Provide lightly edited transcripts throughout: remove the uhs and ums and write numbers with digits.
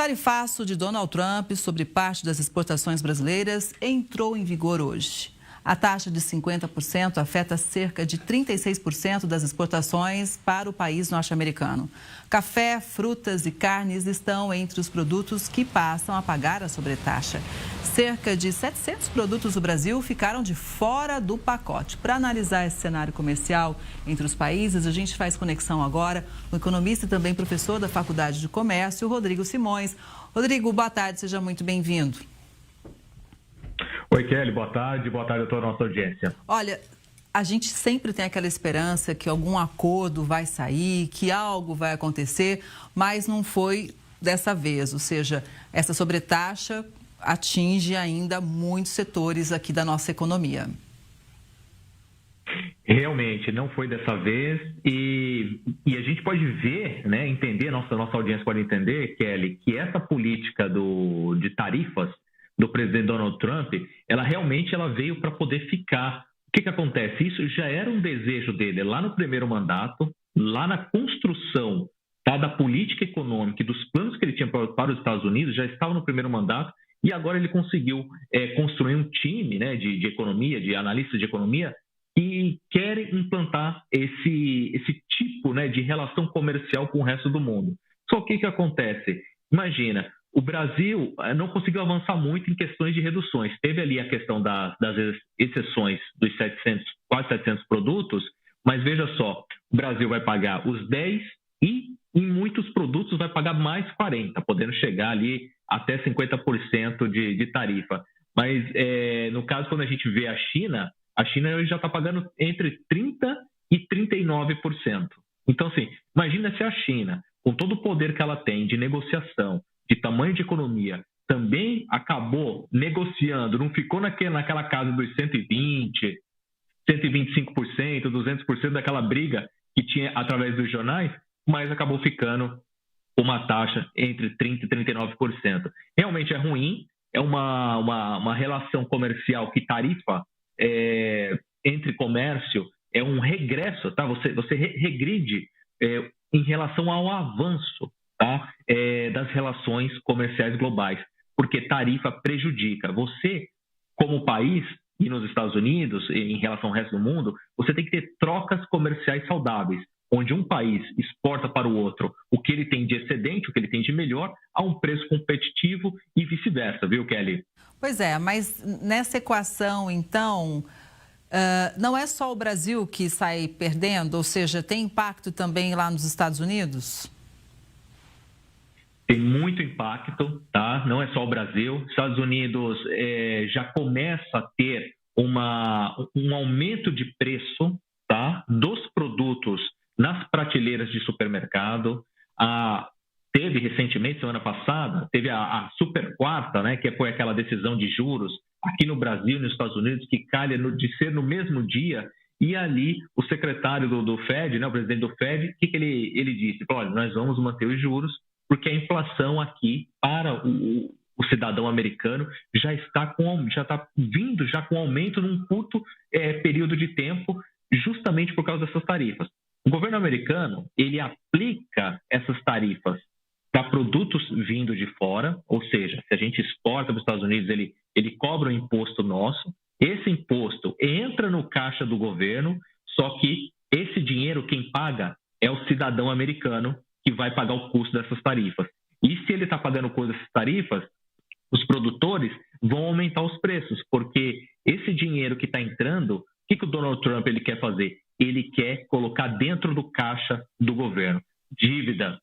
tarifaço de Donald Trump sobre parte das exportações brasileiras entrou em vigor hoje. A taxa de 50% afeta cerca de 36% das exportações para o país norte-americano. Café, frutas e carnes estão entre os produtos que passam a pagar a sobretaxa. Cerca de 700 produtos do Brasil ficaram de fora do pacote. Para analisar esse cenário comercial entre os países, a gente faz conexão agora com o economista e também professor da Faculdade de Comércio, Rodrigo Simões. Rodrigo, boa tarde, seja muito bem-vindo. Oi, Kelly, boa tarde a toda a nossa audiência. Olha, a gente sempre tem aquela esperança que algum acordo vai sair, que algo vai acontecer, mas não foi dessa vez. Ou seja, essa sobretaxa atinge ainda muitos setores aqui da nossa economia. Realmente, não foi dessa vez e a gente pode ver, né, entender, nossa audiência pode entender, Kelly, que essa política de tarifas do presidente Donald Trump, ela realmente veio para poder ficar. O que acontece? Isso já era um desejo dele lá no primeiro mandato, lá na construção da política econômica e dos planos que ele tinha para os Estados Unidos, já estava no primeiro mandato e agora ele conseguiu construir um time, né, de economia, de analistas de economia, que querem implantar esse tipo, né, de relação comercial com o resto do mundo. Só que o que acontece? Imagina, o Brasil não conseguiu avançar muito em questões de reduções. Teve ali a questão das exceções dos quase 700 produtos, mas veja só, o Brasil vai pagar os 10 e em muitos produtos vai pagar mais 40, podendo chegar ali até 50% de tarifa. Mas no caso, quando a gente vê a China já está pagando entre 30% e 39%. Então, assim, imagina se a China, com todo o poder que ela tem de negociação, de tamanho de economia, também acabou negociando, não ficou naquela casa dos 120%, 125%, 200% daquela briga que tinha através dos jornais, mas acabou ficando uma taxa entre 30% e 39%. Realmente é ruim, é uma relação comercial que tarifa entre comércio, é um regresso, tá? Você regride em relação ao avanço, tá? Das relações comerciais globais, porque tarifa prejudica. Você, como país, e nos Estados Unidos, em relação ao resto do mundo, você tem que ter trocas comerciais saudáveis, onde um país exporta para o outro o que ele tem de excedente, o que ele tem de melhor, a um preço competitivo e vice-versa, viu, Kelly? Pois é, mas nessa equação, então, não é só o Brasil que sai perdendo, ou seja, tem impacto também lá nos Estados Unidos? Tem muito impacto, tá? Não é só o Brasil. Estados Unidos já começa a ter um aumento de preço, tá, dos produtos nas prateleiras de supermercado. Teve recentemente, semana passada, teve a super quarta, né, que foi aquela decisão de juros aqui no Brasil e nos Estados Unidos, que calha de ser no mesmo dia. E ali o secretário do Fed, né, o presidente do Fed, o que ele disse? Olha, nós vamos manter os juros, porque a inflação aqui para o cidadão americano já está vindo com aumento num curto período de tempo, justamente por causa dessas tarifas. O governo americano, ele aplica essas tarifas para produtos vindo de fora, ou seja, se a gente exporta para os Estados Unidos, ele cobra um imposto nosso, esse imposto entra no caixa do governo, só que esse dinheiro quem paga é o cidadão americano, que vai pagar o custo dessas tarifas. E se ele está pagando o custo dessas tarifas, os produtores vão aumentar os preços, porque esse dinheiro que está entrando, o que o Donald Trump ele quer fazer? Ele quer colocar dentro do caixa do governo. Dívida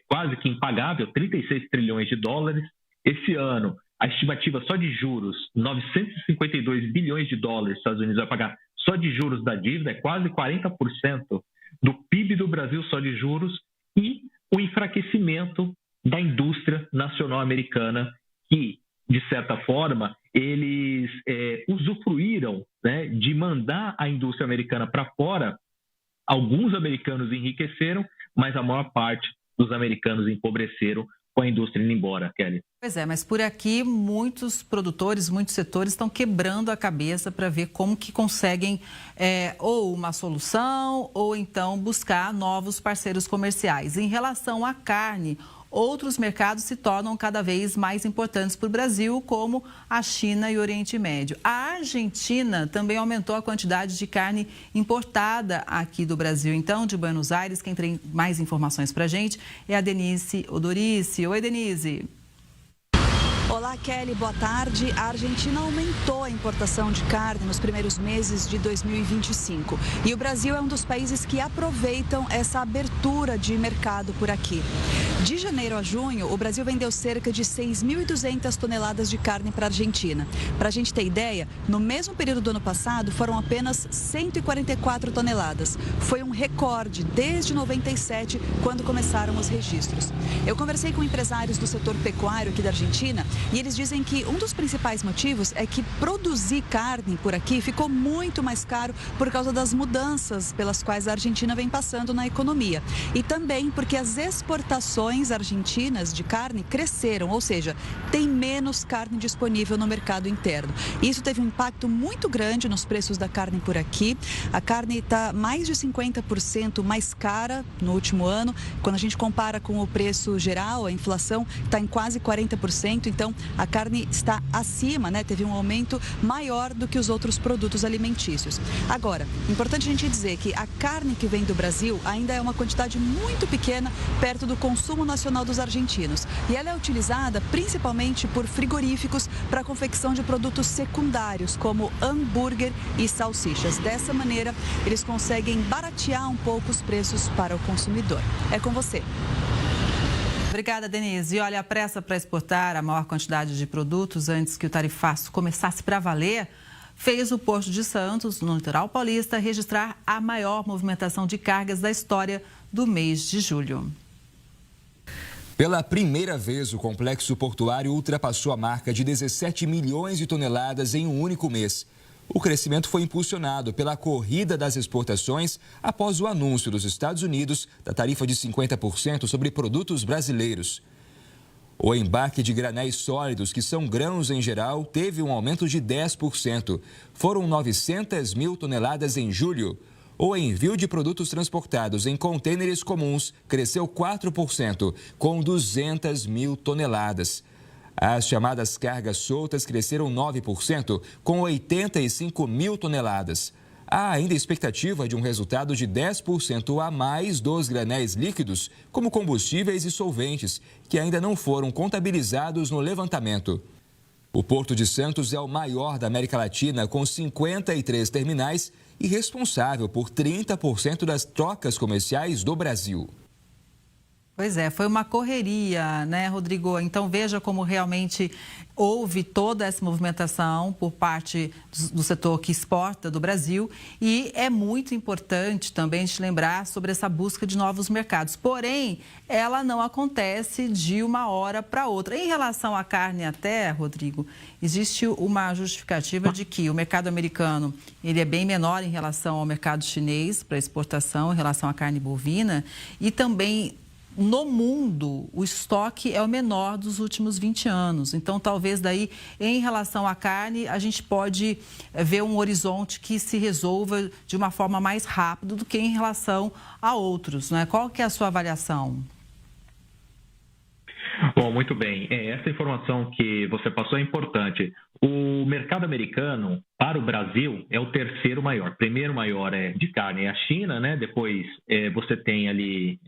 quase que impagável, 36 trilhões de dólares. Esse ano, a estimativa só de juros, 952 bilhões de dólares, os Estados Unidos vai pagar só de juros da dívida, é quase 40% do PIB do Brasil só de juros. E o enfraquecimento da indústria nacional americana, que, de certa forma, eles usufruíram, né, de mandar a indústria americana para fora. Alguns americanos enriqueceram, mas a maior parte dos americanos empobreceram com a indústria indo embora, Kelly. Pois é, mas por aqui muitos produtores, muitos setores estão quebrando a cabeça para ver como que conseguem ou uma solução ou então buscar novos parceiros comerciais. Em relação à carne, outros mercados se tornam cada vez mais importantes para o Brasil, como a China e o Oriente Médio. A Argentina também aumentou a quantidade de carne importada aqui do Brasil. Então, de Buenos Aires, quem tem mais informações para a gente é a Denise Odorici. Oi, Denise. Olá, Kelly, boa tarde. A Argentina aumentou a importação de carne nos primeiros meses de 2025. E o Brasil é um dos países que aproveitam essa abertura de mercado por aqui. De janeiro a junho, o Brasil vendeu cerca de 6.200 toneladas de carne para a Argentina. Para a gente ter ideia, no mesmo período do ano passado, foram apenas 144 toneladas. Foi um recorde desde 97, quando começaram os registros. Eu conversei com empresários do setor pecuário aqui da Argentina e eles dizem que um dos principais motivos é que produzir carne por aqui ficou muito mais caro por causa das mudanças pelas quais a Argentina vem passando na economia. E também porque as exportações argentinas de carne cresceram, ou seja, tem menos carne disponível no mercado interno. Isso teve um impacto muito grande nos preços da carne por aqui. A carne está mais de 50% mais cara no último ano. Quando a gente compara com o preço geral, a inflação está em quase 40%. Então, a carne está acima, né? Teve um aumento maior do que os outros produtos alimentícios. Agora, importante a gente dizer que a carne que vem do Brasil ainda é uma quantidade muito pequena perto do consumo nacional dos argentinos. E ela é utilizada principalmente por frigoríficos para a confecção de produtos secundários, como hambúrguer e salsichas. Dessa maneira, eles conseguem baratear um pouco os preços para o consumidor. É com você. Obrigada, Denise. E olha, a pressa para exportar a maior quantidade de produtos antes que o tarifaço começasse para valer fez o Porto de Santos, no litoral paulista, registrar a maior movimentação de cargas da história do mês de julho. Pela primeira vez, o complexo portuário ultrapassou a marca de 17 milhões de toneladas em um único mês. O crescimento foi impulsionado pela corrida das exportações após o anúncio dos Estados Unidos da tarifa de 50% sobre produtos brasileiros. O embarque de granéis sólidos, que são grãos em geral, teve um aumento de 10%. Foram 900 mil toneladas em julho. O envio de produtos transportados em contêineres comuns cresceu 4%, com 200 mil toneladas. As chamadas cargas soltas cresceram 9%, com 85 mil toneladas. Há ainda expectativa de um resultado de 10% a mais dos granéis líquidos, como combustíveis e solventes, que ainda não foram contabilizados no levantamento. O Porto de Santos é o maior da América Latina, com 53 terminais e responsável por 30% das trocas comerciais do Brasil. Pois é, foi uma correria, né, Rodrigo? Então, veja como realmente houve toda essa movimentação por parte do setor que exporta do Brasil e é muito importante também te lembrar sobre essa busca de novos mercados. Porém, ela não acontece de uma hora para outra. Em relação à carne até, Rodrigo, existe uma justificativa de que o mercado americano ele é bem menor em relação ao mercado chinês para exportação, em relação à carne bovina e também no mundo, o estoque é o menor dos últimos 20 anos. Então, talvez daí, em relação à carne, a gente pode ver um horizonte que se resolva de uma forma mais rápida do que em relação a outros, né? Qual que é a sua avaliação? Bom, muito bem. Essa informação que você passou é importante. O mercado americano, para o Brasil, é o terceiro maior. Primeiro maior é de carne, é a China, né? Depois você tem ali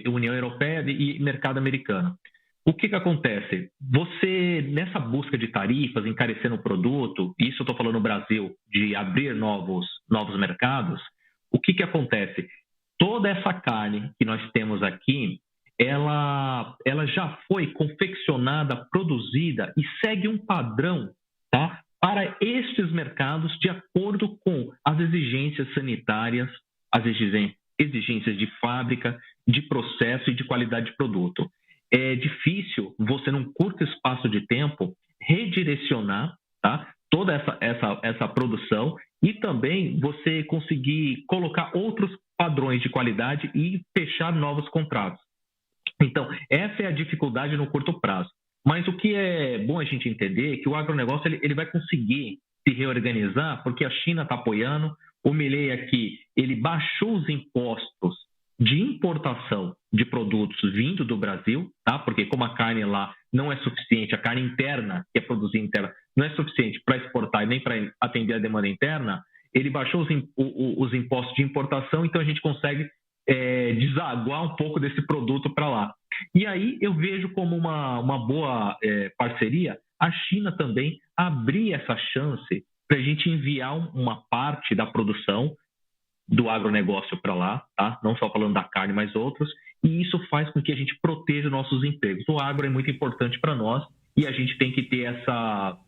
União Europeia e mercado americano. O que acontece? Você, nessa busca de tarifas, encarecendo o produto, isso eu estou falando no Brasil, de abrir novos mercados, o que acontece? Toda essa carne que nós temos aqui, ela já foi confeccionada, produzida e segue um padrão, tá, para estes mercados de acordo com as exigências sanitárias, as exigências de fábrica, de processo e de qualidade de produto. É difícil você, num curto espaço de tempo, redirecionar, tá, toda essa produção e também você conseguir colocar outros padrões de qualidade e fechar novos contratos. Então, essa é a dificuldade no curto prazo. Mas o que é bom a gente entender é que o agronegócio ele vai conseguir se reorganizar porque a China está apoiando. O Milei aqui, ele baixou os impostos de importação de produtos vindo do Brasil, tá? Porque como a carne lá não é suficiente, a carne interna, que é produzida interna, não é suficiente para exportar e nem para atender a demanda interna, ele baixou os impostos de importação, então a gente consegue desaguar um pouco desse produto para lá. E aí eu vejo como uma boa parceria a China também abrir essa chance para a gente enviar uma parte da produção do agronegócio para lá, tá? Não só falando da carne, mas outros, e isso faz com que a gente proteja nossos empregos. O agro é muito importante para nós e a gente tem que ter essa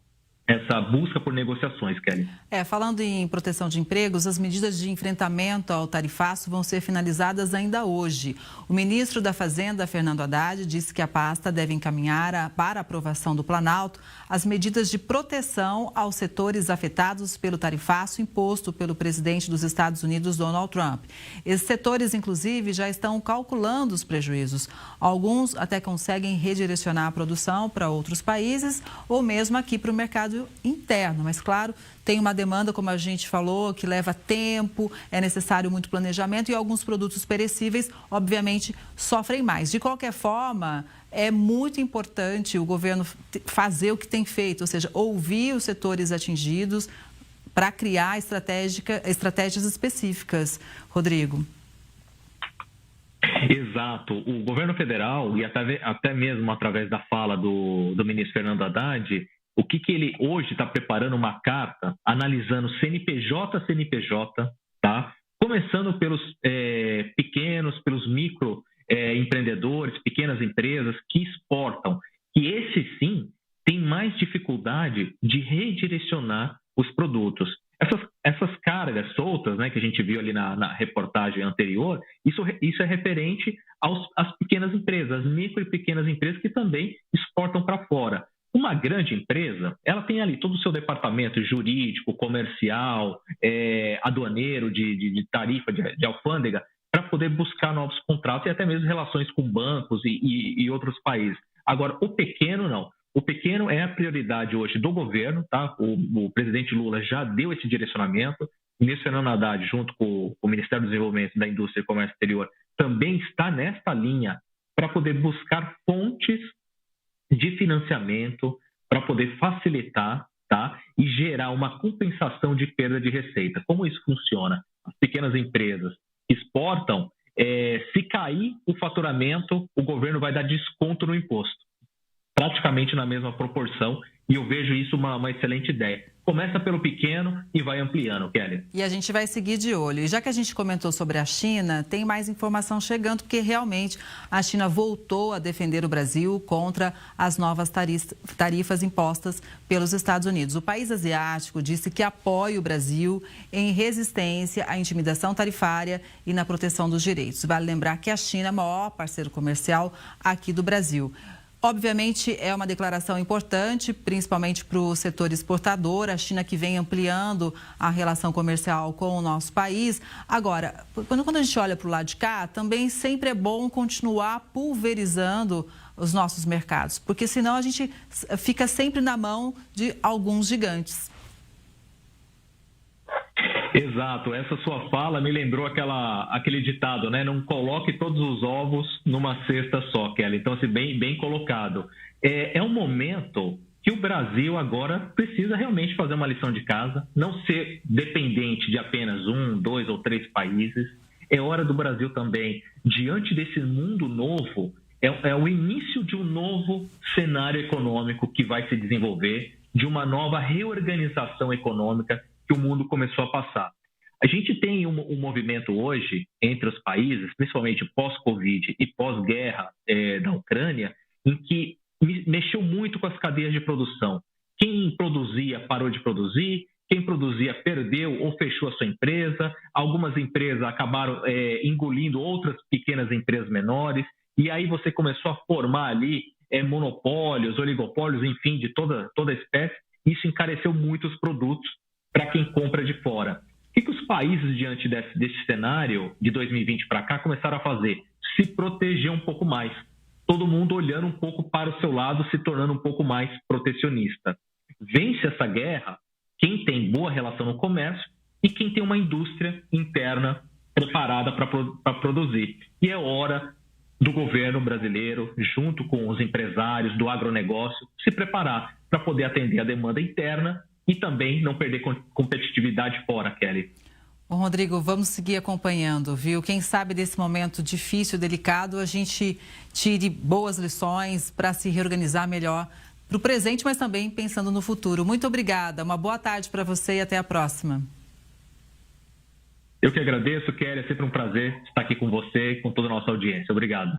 busca por negociações, Kelly. Falando em proteção de empregos, as medidas de enfrentamento ao tarifaço vão ser finalizadas ainda hoje. O ministro da Fazenda, Fernando Haddad, disse que a pasta deve encaminhar para aprovação do Planalto as medidas de proteção aos setores afetados pelo tarifaço imposto pelo presidente dos Estados Unidos, Donald Trump. Esses setores, inclusive, já estão calculando os prejuízos. Alguns até conseguem redirecionar a produção para outros países ou mesmo aqui para o mercado interno, mas claro, tem uma demanda, como a gente falou, que leva tempo, é necessário muito planejamento e alguns produtos perecíveis, obviamente, sofrem mais. De qualquer forma, é muito importante o governo fazer o que tem feito, ou seja, ouvir os setores atingidos para criar estratégias específicas. Rodrigo. Exato. O governo federal, e até mesmo através da fala do ministro Fernando Haddad, o que ele hoje está preparando uma carta analisando CNPJ a CNPJ, tá? Começando pelos pequenos, pelos micro empreendedores, pequenas empresas que exportam, que esse sim tem mais dificuldade de redirecionar os produtos. Essas cargas soltas, né, que a gente viu ali na reportagem anterior, isso é referente às pequenas empresas, as micro e pequenas empresas que também exportam para fora. Uma grande empresa, ela tem ali todo o seu departamento jurídico, comercial, aduaneiro, de tarifa, de alfândega, para poder buscar novos contratos e até mesmo relações com bancos e outros países. Agora, o pequeno não. O pequeno é a prioridade hoje do governo, tá? O presidente Lula já deu esse direcionamento. O ministro Fernando Haddad, junto com o Ministério do Desenvolvimento da Indústria e Comércio Exterior, também está nesta linha para poder buscar fontes de financiamento para poder facilitar, tá? E gerar uma compensação de perda de receita. Como isso funciona? As pequenas empresas exportam, se cair o faturamento, o governo vai dar desconto no imposto, praticamente na mesma proporção, e eu vejo isso uma excelente ideia. Começa pelo pequeno e vai ampliando, Kelly. E a gente vai seguir de olho. E já que a gente comentou sobre a China, tem mais informação chegando, porque realmente a China voltou a defender o Brasil contra as novas tarifas impostas pelos Estados Unidos. O país asiático disse que apoia o Brasil em resistência à intimidação tarifária e na proteção dos direitos. Vale lembrar que a China é o maior parceiro comercial aqui do Brasil. Obviamente, é uma declaração importante, principalmente para o setor exportador, a China que vem ampliando a relação comercial com o nosso país. Agora, quando a gente olha para o lado de cá, também sempre é bom continuar pulverizando os nossos mercados, porque senão a gente fica sempre na mão de alguns gigantes. Exato, essa sua fala me lembrou aquele ditado, né? Não coloque todos os ovos numa cesta só, Kelly. Então, assim, bem colocado. É um momento que o Brasil agora precisa realmente fazer uma lição de casa, não ser dependente de apenas 1, 2 ou 3 países. É hora do Brasil também, diante desse mundo novo, é o início de um novo cenário econômico que vai se desenvolver, de uma nova reorganização econômica que o mundo começou a passar. A gente tem um movimento hoje entre os países, principalmente pós-Covid e pós-guerra da Ucrânia, em que mexeu muito com as cadeias de produção. Quem produzia parou de produzir, quem produzia perdeu ou fechou a sua empresa, algumas empresas acabaram engolindo outras pequenas empresas menores, e aí você começou a formar ali monopólios, oligopólios, enfim, de toda espécie. Isso encareceu muito os produtos para quem compra de fora. O que os países, diante desse cenário de 2020 para cá, começaram a fazer? Se proteger um pouco mais. Todo mundo olhando um pouco para o seu lado, se tornando um pouco mais protecionista. Vence essa guerra quem tem boa relação no comércio e quem tem uma indústria interna preparada para produzir. E é hora do governo brasileiro, junto com os empresários do agronegócio, se preparar para poder atender a demanda interna e também não perder competitividade fora, Kelly. Bom, Rodrigo, vamos seguir acompanhando, viu? Quem sabe desse momento difícil, delicado, a gente tire boas lições para se reorganizar melhor para o presente, mas também pensando no futuro. Muito obrigada, uma boa tarde para você e até a próxima. Eu que agradeço, Kelly, é sempre um prazer estar aqui com você e com toda a nossa audiência. Obrigado.